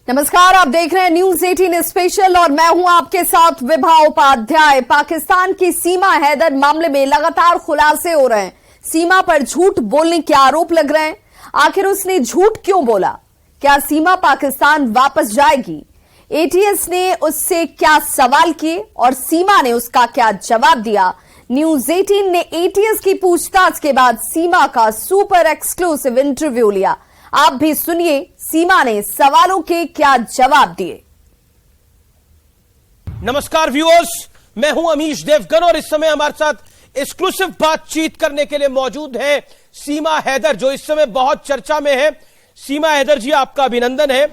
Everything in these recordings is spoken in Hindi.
नमस्कार, आप देख रहे हैं न्यूज 18 स्पेशल और मैं हूं आपके साथ विभा उपाध्याय। पाकिस्तान की सीमा हैदर मामले में लगातार खुलासे हो रहे हैं। सीमा पर झूठ बोलने के आरोप लग रहे हैं। आखिर उसने झूठ क्यों बोला? क्या सीमा पाकिस्तान वापस जाएगी? एटीएस ने उससे क्या सवाल किए और सीमा ने उसका क्या जवाब दिया? न्यूज 18 ने एटीएस की पूछताछ के बाद सीमा का सुपर एक्सक्लूसिव इंटरव्यू लिया। आप भी सुनिए सीमा ने सवालों के क्या जवाब दिए। नमस्कार व्यूअर्स, मैं हूं अमीश देवगन और इस समय हमारे साथ एक्सक्लूसिव बातचीत करने के लिए मौजूद है सीमा हैदर, जो इस समय बहुत चर्चा में है। सीमा हैदर जी, आपका अभिनंदन है।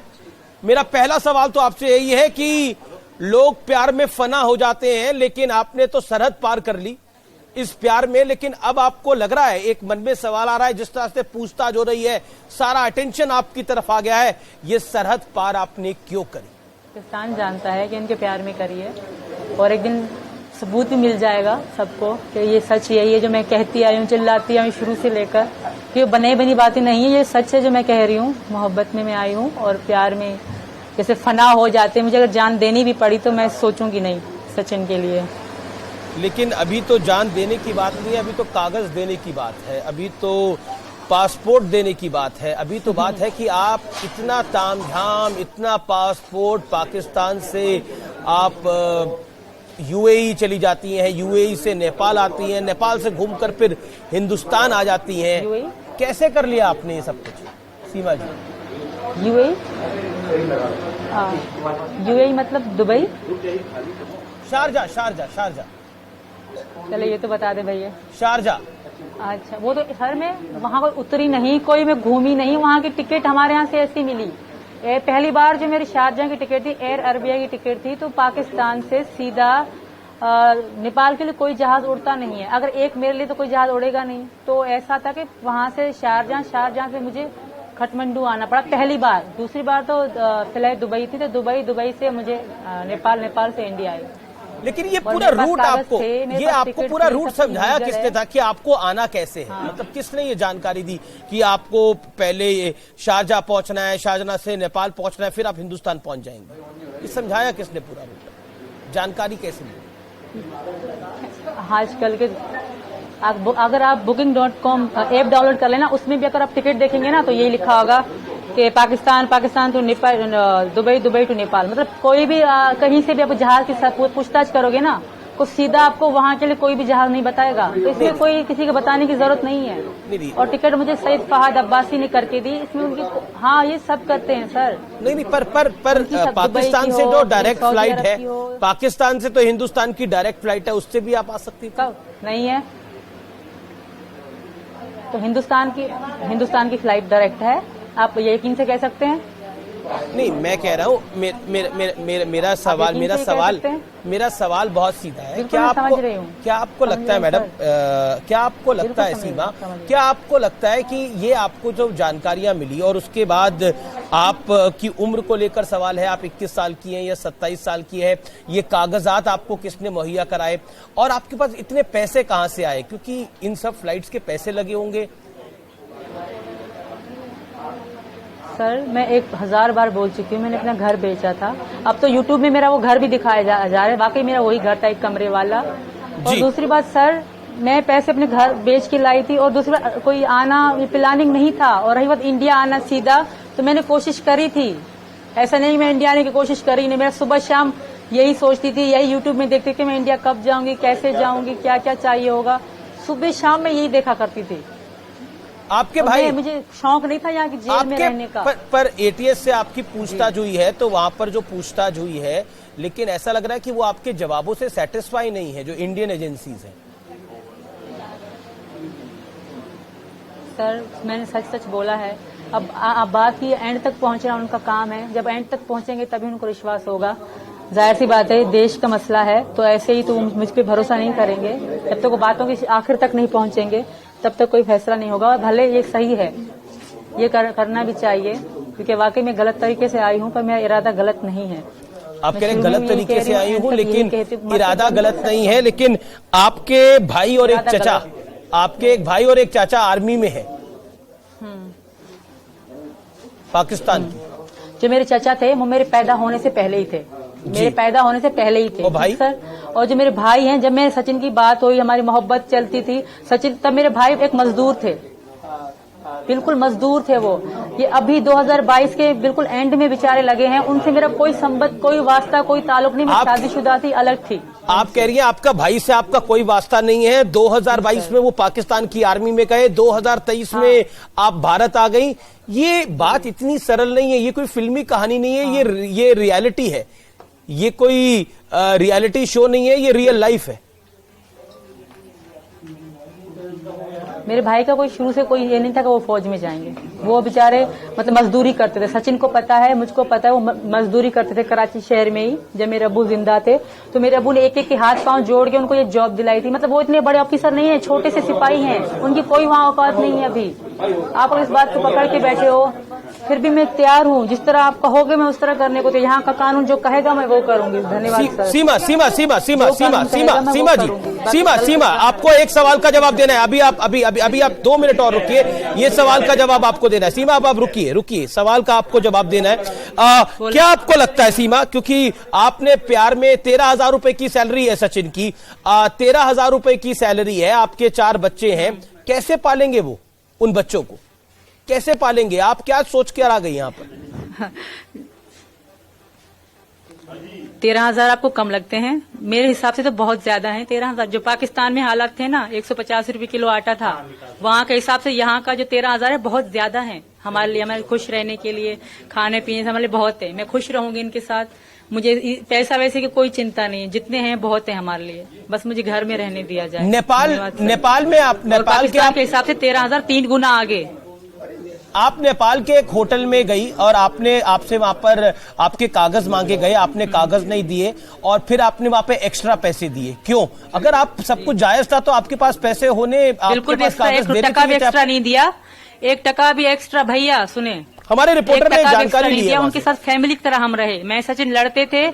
मेरा पहला सवाल तो आपसे यही है कि लोग प्यार में फना हो जाते हैं, लेकिन आपने तो सरहद पार कर ली इस प्यार में। लेकिन अब आपको लग रहा है, एक मन में सवाल आ रहा है, जिस तरह से पूछताछ हो रही है, सारा अटेंशन आपकी तरफ आ गया है, ये सरहद पार आपने क्यों करी? पाकिस्तान जानता है कि इनके प्यार में करी है और एक दिन सबूत भी मिल जाएगा सबको कि ये सच यही है जो मैं कहती आई हूँ, चिल्लाती आई हूँ शुरू से लेकर। कि बनी बनी बातें नहीं है, ये सच है जो मैं कह रही हूँ। मोहब्बत में मैं आई हूँ और प्यार में जैसे फना हो जाते हैं। मुझे अगर जान देनी भी पड़ी तो मैं सोचूंगी नहीं सचिन के लिए। लेकिन अभी तो जान देने की बात नहीं है, अभी तो कागज देने की बात है, अभी तो पासपोर्ट देने की बात है, अभी तो बात है कि आप इतना तामझाम, इतना पासपोर्ट पाकिस्तान से आप यूएई चली जाती हैं, यूएई से नेपाल आती हैं, नेपाल से घूमकर फिर हिंदुस्तान आ जाती हैं। कैसे कर लिया आपने ये सब कुछ सीमा जी? यूएई मतलब दुबई, शारजा शारजा शारजा। चले ये तो बता दे भैया। शारजा। अच्छा, वो तो सर मैं वहाँ पर उतरी नहीं, कोई मैं घूमी नहीं। वहाँ की टिकट हमारे यहाँ से ऐसी मिली। पहली बार जो मेरी शारजा की टिकट थी, एयर अरबिया की टिकट थी, तो पाकिस्तान से सीधा नेपाल के लिए कोई जहाज उड़ता नहीं है। अगर एक मेरे लिए तो कोई जहाज उड़ेगा नहीं। तो ऐसा था कि वहाँ से शारजा से मुझे काठमांडू आना पड़ा पहली बार। दूसरी बार तो फ्लाइट दुबई थी, तो दुबई से मुझे नेपाल से इंडिया आई। लेकिन ये पूरा रूट आपको पूरा रूट समझाया किसने था कि आपको आना कैसे है? हाँ। मतलब किसने ये जानकारी दी कि आपको पहले शारजा पहुंचना है, शारजा से नेपाल पहुंचना है, फिर आप हिंदुस्तान पहुंच जाएंगे? ये समझाया किसने पूरा रूट? जानकारी कैसे दी? आजकल के अगर आप booking.com ऐप डाउनलोड कर लेना, उसमें भी अगर आप टिकट देखेंगे ना तो यही लिखा होगा कि Pakistan to Nepal, Dubai to Nepal. मतलब कोई भी कहीं से भी आप जहाज की पूछताछ करोगे ना तो सीधा आपको वहाँ के लिए कोई भी जहाज नहीं बताएगा। तो इसमें कोई किसी को बताने की जरूरत नहीं है। और टिकट मुझे सईद फहद अब्बासी ने करके दी। इसमें उनकी हाँ, ये सब करते हैं सर। नहीं, पर पाकिस्तान से जो डायरेक्ट फ्लाइट है, पाकिस्तान से तो हिंदुस्तान की डायरेक्ट फ्लाइट है, उससे भी आप आ सकती है। नहीं है तो हिंदुस्तान की फ्लाइट डायरेक्ट है, आप यकीन से कह सकते हैं। नहीं, मैं कह रहा हूँ मेरा सवाल बहुत सीधा है। क्या आपको लगता है मैडम, क्या आपको लगता है सीमा, क्या आपको लगता है कि ये आपको जो जानकारियां मिली और उसके बाद आपकी उम्र को लेकर सवाल है, आप 21 साल की हैं या 27 साल की है, ये कागजात आपको किसने मुहैया कराए और आपके पास इतने पैसे कहाँ से आए? क्योंकि इन सब फ्लाइट्स के पैसे लगे होंगे। सर मैं 1000 बार बोल चुकी हूँ, मैंने अपना घर बेचा था। अब तो यूट्यूब में मेरा वो घर भी दिखाया जा रहा है, वाकई मेरा वही घर था, एक कमरे वाला। और दूसरी बात सर, मैं पैसे अपने घर बेच के लाई थी। और दूसरी बात, कोई आना प्लानिंग नहीं था। और रही बात इंडिया आना सीधा, तो मैंने कोशिश करी थी। ऐसा नहीं मैं इंडिया आने की कोशिश करी नहीं। मैं सुबह शाम यही सोचती थी, यही यूट्यूब में देखती थी मैं इंडिया कब जाऊंगी, कैसे जाऊंगी, क्या क्या चाहिए होगा। सुबह शाम में यही देखा करती थी। आपके भाई, मुझे शौक नहीं था यहाँ की जेल में रहने का। पर एटीएस से आपकी पूछताछ हुई है, तो वहां पर जो पूछताछ हुई है, लेकिन ऐसा लग रहा है कि वो आपके जवाबों से सेटिस्फाई नहीं है जो इंडियन एजेंसीज हैं। सर मैंने सच बोला है। अब बात की एंड तक पहुंचना उनका काम है। जब एंड तक पहुंचेंगे तभी उनको विश्वास होगा। जाहिर सी बात है, देश का मसला है, तो ऐसे ही तो मुझ पर भरोसा नहीं करेंगे। जब तक वो बातों की आखिर तक नहीं पहुंचेंगे तब तक कोई फैसला नहीं होगा। भले ये सही है, ये करना भी चाहिए, क्योंकि वाकई में गलत तरीके से आई हूँ, पर मेरा इरादा गलत नहीं है। आप कह रहे हैं गलत तरीके से आई हूँ, लेकिन इरादा गलत नहीं है। लेकिन आपके भाई और एक चाचा, आपके एक भाई और एक चाचा आर्मी में है पाकिस्तान की। जो मेरे चाचा थे वो मेरे पैदा होने से पहले ही थे, मेरे पैदा होने से पहले ही थे। ओ भाई? सर, और जो मेरे भाई हैं, जब मैं सचिन की बात हुई, हमारी मोहब्बत चलती थी, सचिन तब मेरे भाई एक मजदूर थे, बिल्कुल मजदूर थे वो। ये अभी 2022 के बिल्कुल एंड में बेचारे लगे हैं, उनसे मेरा कोई संबंध, कोई वास्ता, कोई ताल्लुक नहीं। मैं शादीशुदा थी, अलग थी। आप कह रही हैं आपका भाई से आपका कोई वास्ता नहीं है। 2022 में वो पाकिस्तान की आर्मी में गए, 2023 में आप भारत आ गई। ये बात इतनी सरल नहीं है, ये कोई फिल्मी कहानी नहीं है, ये रियलिटी है, ये कोई रियलिटी शो नहीं है, ये रियल लाइफ है। मेरे भाई का कोई शुरू से कोई ये नहीं था कि वो फौज में जाएंगे। वो बेचारे मतलब मजदूरी करते थे। सचिन को पता है, मुझको पता है, वो मजदूरी करते थे कराची शहर में ही। जब मेरे अब्बू जिंदा थे तो मेरे अब्बू ने एक एक के हाथ पांव जोड़ के उनको ये जॉब दिलाई थी। मतलब वो इतने बड़े ऑफिसर नहीं है, छोटे से सिपाही हैं, उनकी कोई वहाँ औकात नहीं है। अभी आप इस बात को पकड़ के बैठे हो, फिर भी मैं तैयार हूँ, जिस तरह आप कहोगे मैं उस तरह करने को। तो यहाँ का कानून जो कहेगा मैं वो करूंगी। धन्यवाद सर। सीमा जी, सीमा आपको एक सवाल का जवाब देना है। अभी आप 2 मिनट और रुकिए, ये सवाल का जवाब आपको देना है। सीमा आप रुकिए, सवाल का आपको जवाब देना है। क्या आपको लगता है सीमा, क्योंकि आपने प्यार में 13,000 रुपए की सैलरी है सचिन की, 13,000 रुपए की सैलरी है, आपके 4 बच्चे हैं, कैसे पालेंगे वो उन बच्चों को, कैसे पालेंगे? आप क्या सोच कर आ गई यहाँ पर? 13,000 आपको कम लगते हैं? मेरे हिसाब से तो बहुत ज्यादा है 13,000। जो पाकिस्तान में हालात थे ना, 150 रुपए किलो आटा था, वहाँ के हिसाब से यहाँ का जो 13,000 है बहुत ज्यादा है हमारे लिए। हमारे खुश रहने के लिए, खाने पीने से हमारे लिए बहुत है। मैं खुश रहूंगी इनके साथ, मुझे पैसा वैसे की कोई चिंता नहीं है, जितने हैं बहुत है हमारे लिए। बस मुझे घर में रहने दिया जाए। नेपाल में आप नेपाल के हिसाब से 13,000 3 गुना आगे। आप नेपाल के एक होटल में गई और आपसे वहां पर आपके कागज मांगे गए, आपने कागज नहीं दिए और फिर आपने वहां पे एक्स्ट्रा पैसे दिए। क्यों? अगर आप सब कुछ जायज था तो आपके पास पैसे होने, बिल्कुल भी टका भी एक्स्ट्रा नहीं दिया, 1 टका भी एक्स्ट्रा। भैया सुने, हमारे रिपोर्टर ने जानकारी ली है। उनके साथ फैमिली की तरह हम रहे। मैं सचिन लड़ते थे,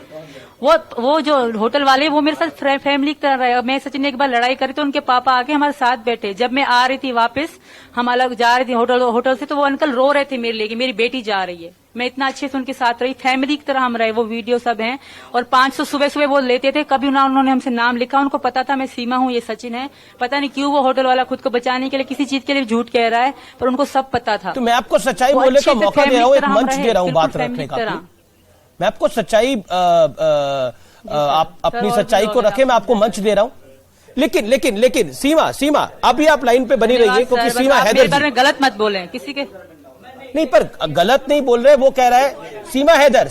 वो जो होटल वाले वो मेरे साथ फैमिली की तरह रहे। मैं सचिन ने एक बार लड़ाई करी तो उनके पापा आके हमारे साथ बैठे। जब मैं आ रही थी वापस, हम अलग जा रही थी होटल से, तो वो अंकल रो रहे थे मेरे लिए कि मेरी बेटी जा रही है। मैं इतना अच्छे से उनके साथ रही, फैमिली की तरह हम रहे। वो वीडियो सब हैं। और 500 सुबह वो लेते थे, कभी ना उन्होंने हमसे नाम लिखा। उनको पता था मैं सीमा हूँ, ये सचिन है। पता नहीं क्यों वो होटल वाला खुद को बचाने के लिए किसी चीज के लिए झूठ कह रहा है, पर उनको सब पता था। तो मैं आपको सच्चाई बोलने का मौका दे रहा हूँ, एक मंच दे रहा हूँ बात रखने का। मैं आपको सच्चाई, आप अपनी सच्चाई को रखें, मैं आपको मंच दे रहा हूं। लेकिन सीमा अभी आप लाइन पे बनी रहिए, क्योंकि सीमा हैदर जी, गलत मत बोले किसी के नहीं, पर गलत नहीं बोल रहे, वो कह रहा है सीमा हैदर।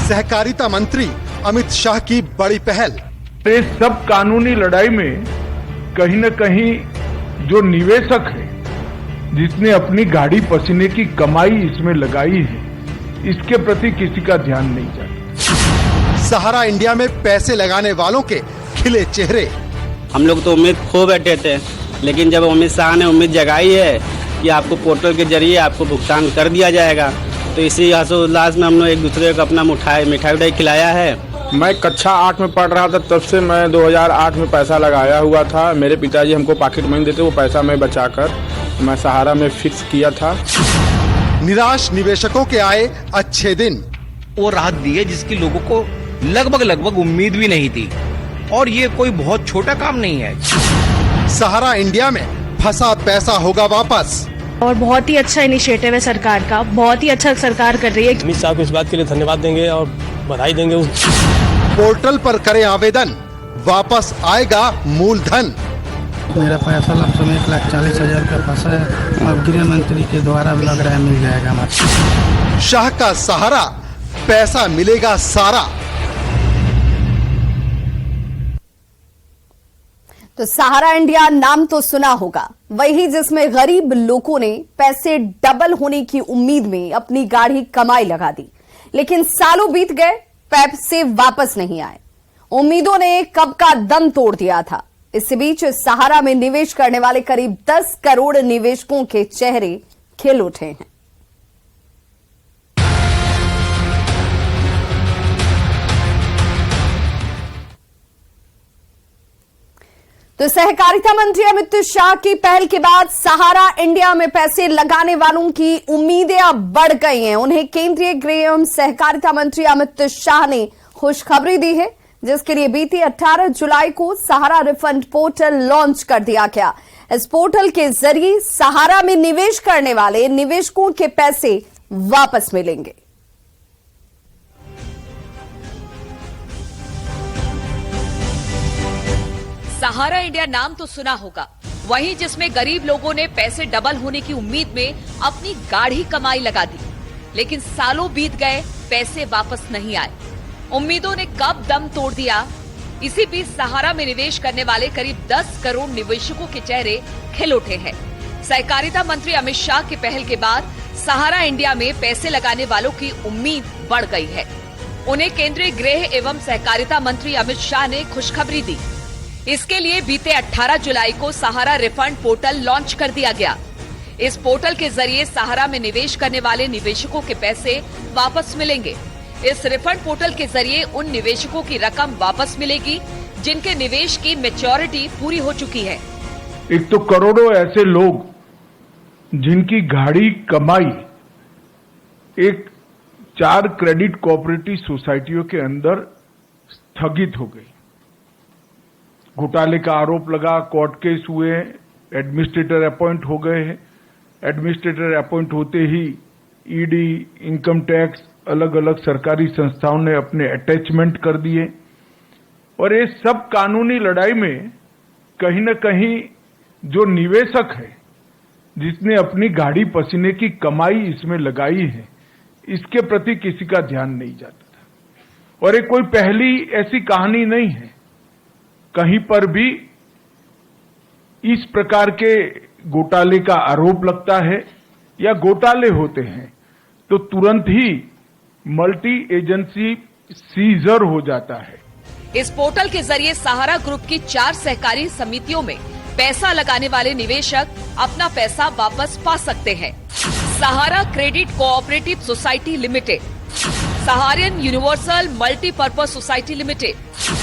सहकारिता मंत्री अमित शाह की बड़ी पहल। इस सब कानूनी लड़ाई में कहीं न कहीं जो निवेशक है, जिसने अपनी गाड़ी पसीने की कमाई इसमें लगाई है, इसके प्रति किसी का ध्यान नहीं जाता। सहारा इंडिया में पैसे लगाने वालों के खिले चेहरे। हम लोग तो उम्मीद खो बैठे थे, लेकिन जब अमित शाह ने उम्मीद जगाई है कि आपको पोर्टल के जरिए आपको भुगतान कर दिया जाएगा, तो इसी हर्षोल्लास में हम लोग एक दूसरे को अपना मिठाई खिलाया है। मैं कक्षा 8 में पढ़ रहा था, तब से मैं 2008 में पैसा लगाया हुआ था। मेरे पिताजी हमको पॉकेट मनी देते, वो पैसा मैं बचाकर मैं सहारा में फिक्स किया था। निराश निवेशकों के आए अच्छे दिन। वो राहत दी है जिसकी लोगों को लगभग उम्मीद भी नहीं थी, और ये कोई बहुत छोटा काम नहीं है। सहारा इंडिया में फंसा पैसा होगा वापस। और बहुत ही अच्छा इनिशिएटिव है सरकार का, बहुत ही अच्छा सरकार कर रही है। अमित शाह को इस बात के लिए धन्यवाद देंगे और बधाई देंगे। पोर्टल पर करें आवेदन, वापस आएगा मूलधन। मेरा पैसा लमसम 1,40,000 का फंसा है, अब गृह मंत्री के द्वारा लग रहा है मिल जाएगा हमारा। शाह का सहारा, पैसा मिलेगा सारा। तो सहारा इंडिया नाम तो सुना होगा, वही जिसमें गरीब लोगों ने पैसे डबल होने की उम्मीद में अपनी गाढ़ी कमाई लगा दी, लेकिन सालों बीत गए, पैसे वापस नहीं आए। उम्मीदों ने कब का दम तोड़ दिया था। इसी बीच सहारा में निवेश करने वाले करीब 10 करोड़ निवेशकों के चेहरे खिल उठे हैं। तो सहकारिता मंत्री अमित शाह की पहल के बाद सहारा इंडिया में पैसे लगाने वालों की उम्मीदें अब बढ़ गई हैं। उन्हें केंद्रीय गृह एवं सहकारिता मंत्री अमित शाह ने खुशखबरी दी है, जिसके लिए बीती 18 जुलाई को सहारा रिफंड पोर्टल लॉन्च कर दिया गया। इस पोर्टल के जरिए सहारा में निवेश करने वाले निवेशकों के पैसे वापस मिलेंगे। सहारा इंडिया नाम तो सुना होगा, वहीं जिसमें गरीब लोगों ने पैसे डबल होने की उम्मीद में अपनी गाढ़ी कमाई लगा दी, लेकिन सालों बीत गए, पैसे वापस नहीं आए। उम्मीदों ने कब दम तोड़ दिया। इसी बीच सहारा में निवेश करने वाले करीब 10 करोड़ निवेशकों के चेहरे खिल उठे हैं। सहकारिता मंत्री अमित शाह की पहल के बाद सहारा इंडिया में पैसे लगाने वालों की उम्मीद बढ़ गई है। उन्हें केंद्रीय गृह एवं सहकारिता मंत्री अमित शाह ने खुशखबरी दी। इसके लिए बीते 18 जुलाई को सहारा रिफंड पोर्टल लॉन्च कर दिया गया। इस पोर्टल के जरिए सहारा में निवेश करने वाले निवेशकों के पैसे वापस मिलेंगे। इस रिफंड पोर्टल के जरिए उन निवेशकों की रकम वापस मिलेगी जिनके निवेश की मैच्योरिटी पूरी हो चुकी है। एक तो करोड़ों ऐसे लोग जिनकी गाढ़ी कमाई एक 4 क्रेडिट कोऑपरेटिव सोसाइटियों के अंदर स्थगित हो गई। घोटाले का आरोप लगा, कोर्ट केस हुए, एडमिनिस्ट्रेटर अपॉइंट हो गए हैं। एडमिनिस्ट्रेटर अपॉइंट होते ही ईडी, इनकम टैक्स, अलग अलग सरकारी संस्थाओं ने अपने अटैचमेंट कर दिए। और ये सब कानूनी लड़ाई में कहीं न कहीं जो निवेशक है, जिसने अपनी गाढ़ी पसीने की कमाई इसमें लगाई है, इसके प्रति किसी का ध्यान नहीं जाता था। और ये कोई पहली ऐसी कहानी नहीं है। कहीं पर भी इस प्रकार के घोटाले का आरोप लगता है या घोटाले होते हैं तो तुरंत ही मल्टी एजेंसी सीजर हो जाता है। इस पोर्टल के जरिए सहारा ग्रुप की 4 सहकारी समितियों में पैसा लगाने वाले निवेशक अपना पैसा वापस पा सकते हैं। Sahara credit cooperative society limited, Saharayan universal multipurpose society limited,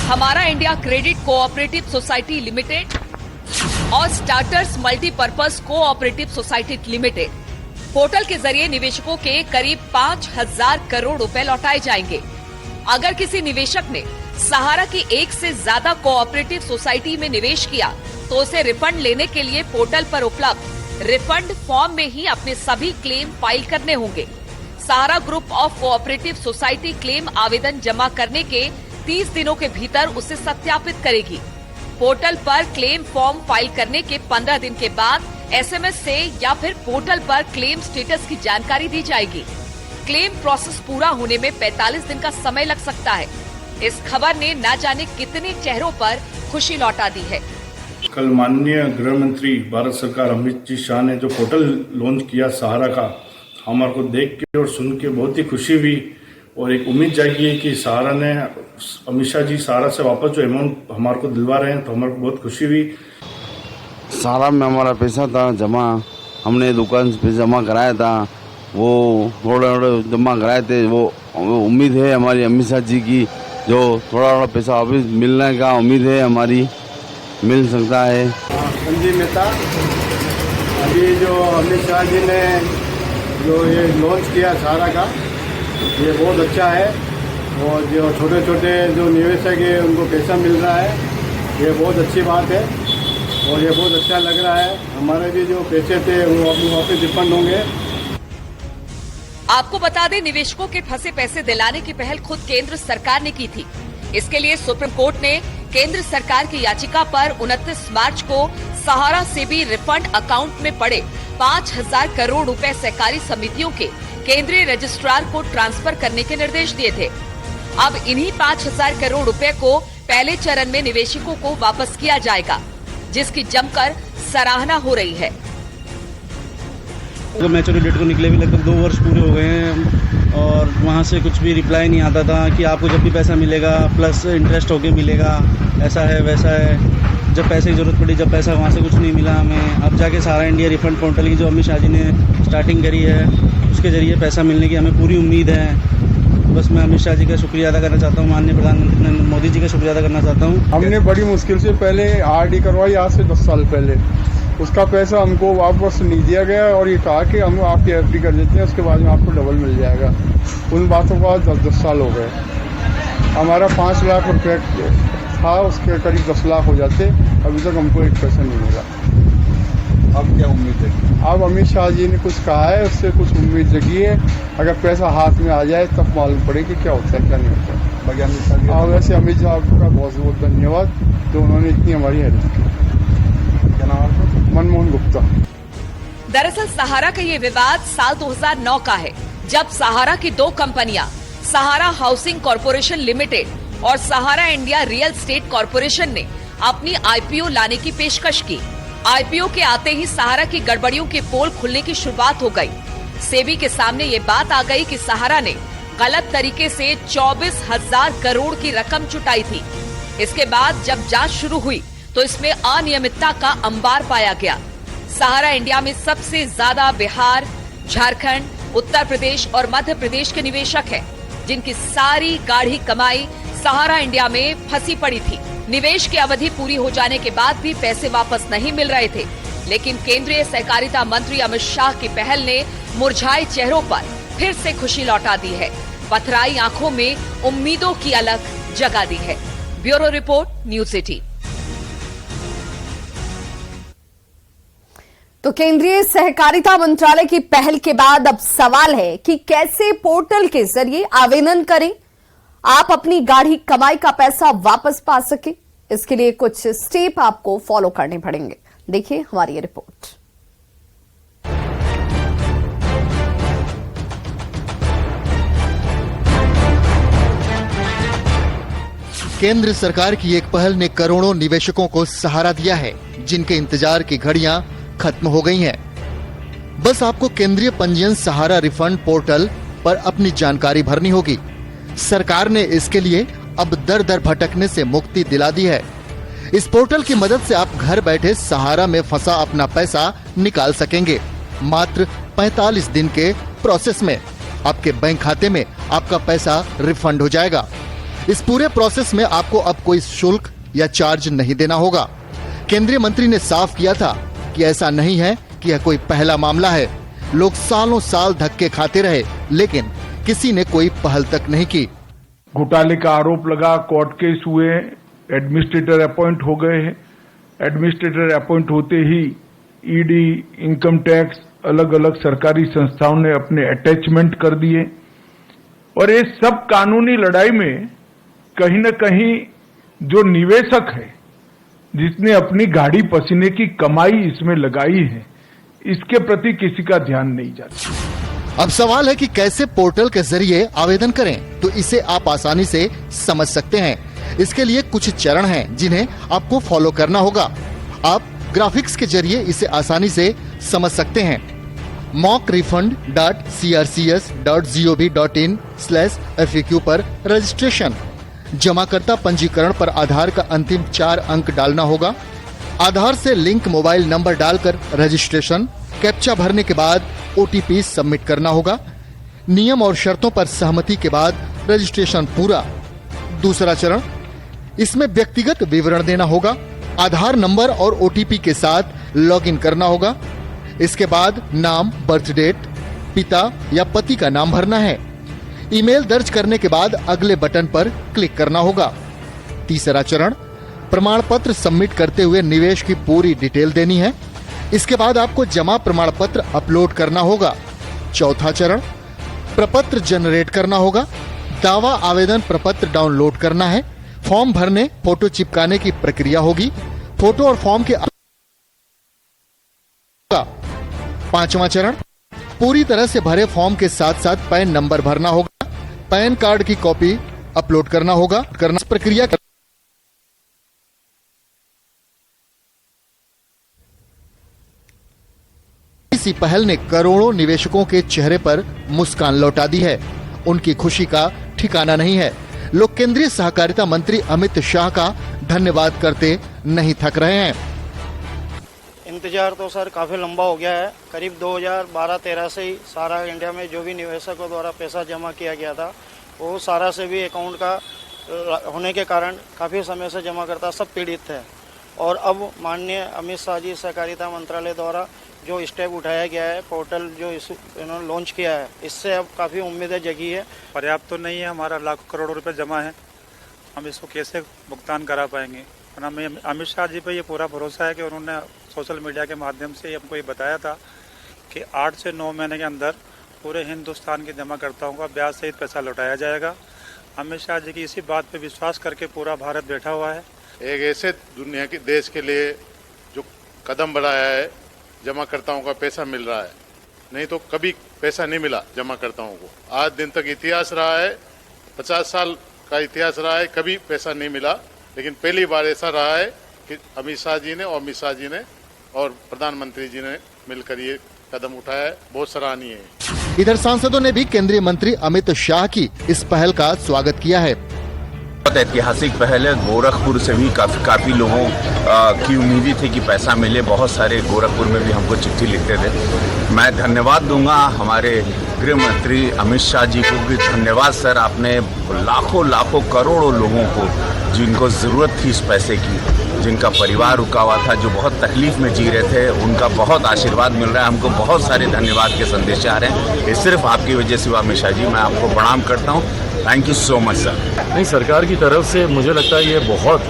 Hamara India credit cooperative society limited और starters multipurpose cooperative society limited. Portal के जरिए निवेशकों के करीब 5,000 करोड़ रुपए लौटाए जाएंगे। अगर किसी निवेशक ने सहारा की एक से ज्यादा कोऑपरेटिव सोसाइटी में निवेश किया तो उसे रिफंड लेने के लिए पोर्टल पर उपलब्ध रिफंड फॉर्म में ही अपने सभी क्लेम फाइल करने होंगे। Sahara group of cooperative society claim आवेदन जमा करने के 30 दिनों के भीतर उसे सत्यापित करेगी। पोर्टल पर क्लेम फॉर्म फाइल करने के 15 दिन के बाद एसएमएस से या फिर पोर्टल पर क्लेम स्टेटस की जानकारी दी जाएगी। क्लेम प्रोसेस पूरा होने में 45 दिन का समय लग सकता है। इस खबर ने न जाने कितने चेहरों पर खुशी लौटा दी है। कल माननीय गृह मंत्री भारत सरकार अमित जी शाह ने जो पोर्टल लॉन्च किया सहारा का, हमारे को देख के और सुन के बहुत ही खुशी हुई और एक उम्मीद जागी है कि सहारा ने, अमित शाह जी सहारा से वापस जो अमाउंट हमारे को दिलवा रहे हैं तो हमारे को बहुत खुशी हुई। सहारा में हमारा पैसा था जमा, हमने दुकान पे जमा कराया था, वो थोड़ा थोड़ा जमा कराए थे। वो उम्मीद है हमारी अमित शाह जी की, जो थोड़ा थोड़ा पैसा अभी मिलने का उम्मीद है हमारी, मिल सकता है। संजीव मेहता, अभी जो अमित शाह जी ने जो ये लॉन्च किया सहारा का, ये बहुत अच्छा है। और जो छोटे छोटे जो निवेशक है उनको पैसा मिल रहा है, ये बहुत अच्छी बात है और ये बहुत अच्छा लग रहा है। हमारे भी जो पैसे थे वो अपने वापस रिफंड होंगे। आपको बता दें, निवेशकों के फंसे पैसे दिलाने की पहल खुद केंद्र सरकार ने की थी। इसके लिए सुप्रीम कोर्ट ने केंद्र सरकार की याचिका पर 29 मार्च को सहारा से भी रिफंड अकाउंट में पड़े 5,000 करोड़ रुपए सहकारी समितियों के केंद्रीय रजिस्ट्रार को ट्रांसफर करने के निर्देश दिए थे। अब इन्हीं 5,000 करोड़ रुपए को पहले चरण में निवेशकों को वापस किया जाएगा, जिसकी जमकर सराहना हो रही है। तो मैच्योरिटी डेट को निकले भी लगभग 2 वर्ष पूरे हो गए हैं और वहाँ से कुछ भी रिप्लाई नहीं आता था कि आपको जब भी पैसा मिलेगा प्लस इंटरेस्ट होके मिलेगा, ऐसा है वैसा है। जब पैसे की ज़रूरत पड़ी, जब पैसा वहाँ से कुछ नहीं मिला हमें, अब जाके सहारा इंडिया रिफंड पोर्टल की जो अमित शाह जी ने स्टार्टिंग करी है उसके ज़रिए पैसा मिलने की हमें पूरी उम्मीद है। बस मैं अमित शाह जी का शुक्रिया अदा करना चाहता हूँ, माननीय प्रधानमंत्री नरेंद्र मोदी जी का शुक्रिया अदा करना चाहता हूँ। हमने बड़ी मुश्किल से पहले आरडी करवाई आज से 10 साल पहले, उसका पैसा हमको वापस नहीं दिया गया और ये कहा कि हम आपकी एफडी कर देते हैं, उसके बाद में आपको डबल मिल जाएगा। उन बातों को आज 10 साल हो गए। हमारा 5 लाख रुपए था, उसके करीब 10 लाख हो जाते, अभी तक हमको एक पैसा नहीं मिला। अब क्या उम्मीद है? अब अमित शाह जी ने कुछ कहा है, उससे कुछ उम्मीद जगी है। अगर पैसा हाथ में आ जाए तब मालूम पड़े कि क्या होता है क्या नहीं होता। और वैसे अमित शाह का बहुत बहुत धन्यवाद, तो उन्होंने इतनी हमारी हेल्प की। क्या नाम है? मनमोहन गुप्ता। दरअसल सहारा का ये विवाद साल 2009 का है, जब सहारा की 2 कंपनियां सहारा हाउसिंग कॉरपोरेशन लिमिटेड और सहारा इंडिया रियल एस्टेट कॉरपोरेशन ने अपनी आईपीओ लाने की पेशकश की। आईपीओ के आते ही सहारा की गड़बड़ियों के पोल खुलने की शुरुआत हो गई। सेबी के सामने ये बात आ गई कि सहारा ने गलत तरीके से 24,000 करोड़ की रकम जुटाई थी। इसके बाद जब जांच शुरू हुई तो इसमें अनियमितता का अंबार पाया गया। सहारा इंडिया में सबसे ज्यादा बिहार, झारखंड, उत्तर प्रदेश और मध्य प्रदेश के निवेशक हैं, जिनकी सारी गाढ़ी कमाई सहारा इंडिया में फंसी पड़ी थी। निवेश की अवधि पूरी हो जाने के बाद भी पैसे वापस नहीं मिल रहे थे, लेकिन केंद्रीय सहकारिता मंत्री अमित शाह की पहल ने मुरझाए चेहरों पर फिर से खुशी लौटा दी है, पथराई आंखों में उम्मीदों की अलख जगा दी है। Bureau report, news 18। तो केंद्रीय सहकारिता मंत्रालय की पहल के बाद अब सवाल है कि कैसे पोर्टल के जरिए आवेदन करें, आप अपनी गाढ़ी कमाई का पैसा वापस पा सके। इसके लिए कुछ स्टेप आपको फॉलो करने पड़ेंगे। देखिए हमारी ये रिपोर्ट। केंद्र सरकार की एक पहल ने करोड़ों निवेशकों को सहारा दिया है, जिनके इंतजार की घड़ियां खत्म हो गई हैं। बस आपको केंद्रीय पंजीयन सहारा रिफंड पोर्टल पर अपनी जानकारी भरनी होगी। सरकार ने इसके लिए अब दर दर भटकने से मुक्ति दिला दी है। इस पोर्टल की मदद से आप घर बैठे सहारा में फंसा अपना पैसा निकाल सकेंगे। मात्र 45 दिन के प्रोसेस में आपके बैंक खाते में आपका पैसा रिफंड हो जाएगा। इस पूरे प्रोसेस में आपको अब कोई शुल्क या चार्ज नहीं देना होगा। केंद्रीय मंत्री ने साफ किया था कि ऐसा नहीं है कि यह कोई पहला मामला है। लोग सालों साल धक्के खाते रहे, लेकिन किसी ने कोई पहल तक नहीं की। घोटाले का आरोप लगा, कोर्ट केस हुए, एडमिनिस्ट्रेटर अपॉइंट हो गए हैं। एडमिनिस्ट्रेटर अपॉइंट होते ही ईडी, इनकम टैक्स, अलग अलग सरकारी संस्थाओं ने अपने अटैचमेंट कर दिए। और ये सब कानूनी लड़ाई में कहीं न कहीं जो निवेशक है, जिसने अपनी गाढ़ी पसीने की कमाई इसमें लगाई है, इसके प्रति किसी का ध्यान नहीं जाता। अब सवाल है कि कैसे पोर्टल के जरिए आवेदन करें, तो इसे आप आसानी से समझ सकते हैं। इसके लिए कुछ चरण हैं जिन्हें आपको फॉलो करना होगा। आप ग्राफिक्स के जरिए इसे आसानी से समझ सकते हैं। mockrefund.crcs.gov.in/FAQ पर रजिस्ट्रेशन, जमाकर्ता पंजीकरण पर आधार का अंतिम 4 अंक डालना होगा। आधार से लिंक मोबाइल नंबर डालकर रजिस्ट्रेशन, कैप्चा भरने के बाद OTP सबमिट करना होगा। नियम और शर्तों पर सहमति के बाद रजिस्ट्रेशन पूरा। दूसरा चरण, इसमें व्यक्तिगत विवरण देना होगा। आधार नंबर और OTP के साथ लॉगिन करना होगा। इसके बाद नाम, बर्थ डेट, पिता या पति का नाम भरना है। ईमेल दर्ज करने के बाद अगले बटन पर क्लिक करना होगा। तीसरा चरण, प्रमाण पत्र सबमिट करते हुए निवेश की पूरी डिटेल देनी है। इसके बाद आपको जमा प्रमाण पत्र अपलोड करना होगा। चौथा चरण, प्रपत्र जनरेट करना होगा। दावा आवेदन प्रपत्र डाउनलोड करना है। फॉर्म भरने, फोटो चिपकाने की प्रक्रिया होगी। फोटो और फॉर्म के पांचवा चरण, पूरी तरह से भरे फॉर्म के साथ साथ पैन नंबर भरना होगा। पैन कार्ड की कॉपी अपलोड करना होगा। प्रक्रिया इसी पहल ने करोड़ों निवेशकों के चेहरे पर मुस्कान लौटा दी है। उनकी खुशी का ठिकाना नहीं है। लोग केंद्रीय सहकारिता मंत्री अमित शाह का धन्यवाद करते नहीं थक रहे हैं। इंतजार तो सर काफ़ी लंबा हो गया है। करीब 2012-13 से ही सारा इंडिया में जो भी निवेशकों द्वारा पैसा जमा किया गया था, वो सारा से भी अकाउंट का होने के कारण काफ़ी समय से जमा करता सब पीड़ित थे। और अब माननीय अमित शाह जी सहकारिता मंत्रालय द्वारा जो स्टेप उठाया गया है, पोर्टल जो इन्होंने लॉन्च किया है, इससे अब काफ़ी उम्मीदें जगी है। पर्याप्त तो नहीं है, हमारा लाखों करोड़ों रुपए जमा है, हम इसको कैसे भुगतान करा पाएंगे। और हमें अमित शाह जी पे ये पूरा भरोसा है कि उन्होंने सोशल मीडिया के माध्यम से हमको ये बताया था कि 8 से 9 महीने के अंदर पूरे हिंदुस्तान के जमाकर्ताओं का ब्याज सहित पैसा लौटाया जाएगा। अमित शाह जी की इसी बात पे विश्वास करके पूरा भारत बैठा हुआ है। एक ऐसे दुनिया के देश के लिए जो कदम बढ़ाया है, जमाकर्ताओं का पैसा मिल रहा है, नहीं तो कभी पैसा नहीं मिला जमाकर्ताओं को। आज दिन तक इतिहास रहा है, 50 साल का इतिहास रहा है, कभी पैसा नहीं मिला। लेकिन पहली बार ऐसा रहा है कि अमित शाह जी ने और प्रधानमंत्री जी ने मिलकर ये कदम उठाया है, बहुत सराहनीय है। इधर सांसदों ने भी केंद्रीय मंत्री अमित शाह की इस पहल का स्वागत किया है। बहुत ऐतिहासिक पहल है। गोरखपुर से भी काफी लोगों की उम्मीद थी कि पैसा मिले। बहुत सारे गोरखपुर में भी हमको चिट्ठी लिखते थे। मैं धन्यवाद दूंगा हमारे गृह मंत्री अमित शाह जी को कि धन्यवाद सर, आपने लाखों करोड़ों लोगों को जिनको जरूरत थी इस पैसे की, जिनका परिवार रुका हुआ था, जो बहुत तकलीफ में जी रहे थे, उनका बहुत आशीर्वाद मिल रहा है। हमको बहुत सारे धन्यवाद के संदेश आ रहे हैं। ये सिर्फ आपकी वजह से हुआ अमित शाह जी, मैं आपको प्रणाम करता हूँ। Thank you so much sir. नहीं, सरकार की तरफ से मुझे लगता है ये बहुत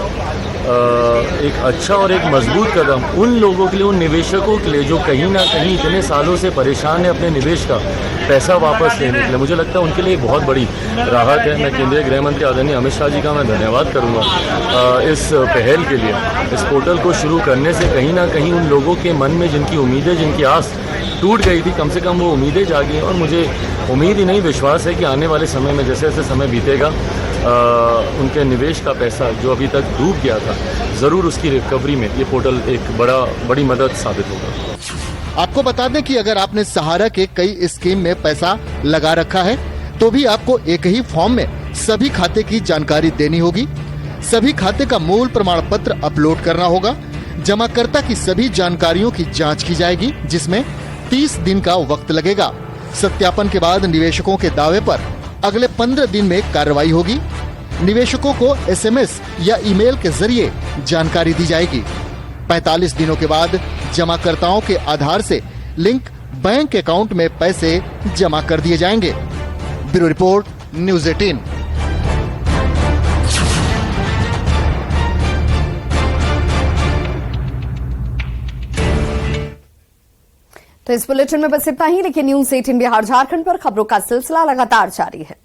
एक अच्छा और एक मजबूत कदम उन लोगों के लिए, उन निवेशकों के लिए जो कहीं ना कहीं इतने सालों से परेशान है अपने निवेश का पैसा वापस लेने के लिए। मुझे लगता है उनके लिए बहुत बड़ी राहत है। मैं केंद्रीय गृह मंत्री आदरणीय अमित शाह जी का मैं धन्यवाद करूंगा इस पहल के लिए। इस पोर्टल को शुरू करने से कहीं ना कहीं उन लोगों के मन में जिनकी उम्मीदें, जिनकी आस टूट गई थी, कम से कम वो उम्मीदें जागी। और मुझे उम्मीद ही नहीं, विश्वास है कि आने वाले समय में जैसे जैसे समय बीतेगा, उनके निवेश का पैसा जो अभी तक डूब गया था, ज़रूर उसकी रिकवरी में ये पोर्टल एक बड़ी मदद साबित होगा। आपको बता दें कि अगर आपने सहारा के कई स्कीम में पैसा लगा रखा है, तो भी आपको एक ही फॉर्म में सभी खाते की जानकारी देनी होगी। सभी खाते का मूल प्रमाण पत्र अपलोड करना होगा। जमाकर्ता की सभी जानकारियों की जांच की जाएगी, जिसमें 30 दिन का वक्त लगेगा। सत्यापन के बाद निवेशकों के दावे पर अगले 15 दिन में कार्रवाई होगी। निवेशकों को SMS या ईमेल के जरिए जानकारी दी जाएगी। 45 दिनों के बाद जमाकर्ताओं के आधार से लिंक बैंक अकाउंट में पैसे जमा कर दिए जाएंगे। Bureau report, news 18। तो इस बुलेटिन में बस इतना ही, लेकिन न्यूज़ 18 बिहार झारखंड पर खबरों का सिलसिला लगातार जारी है।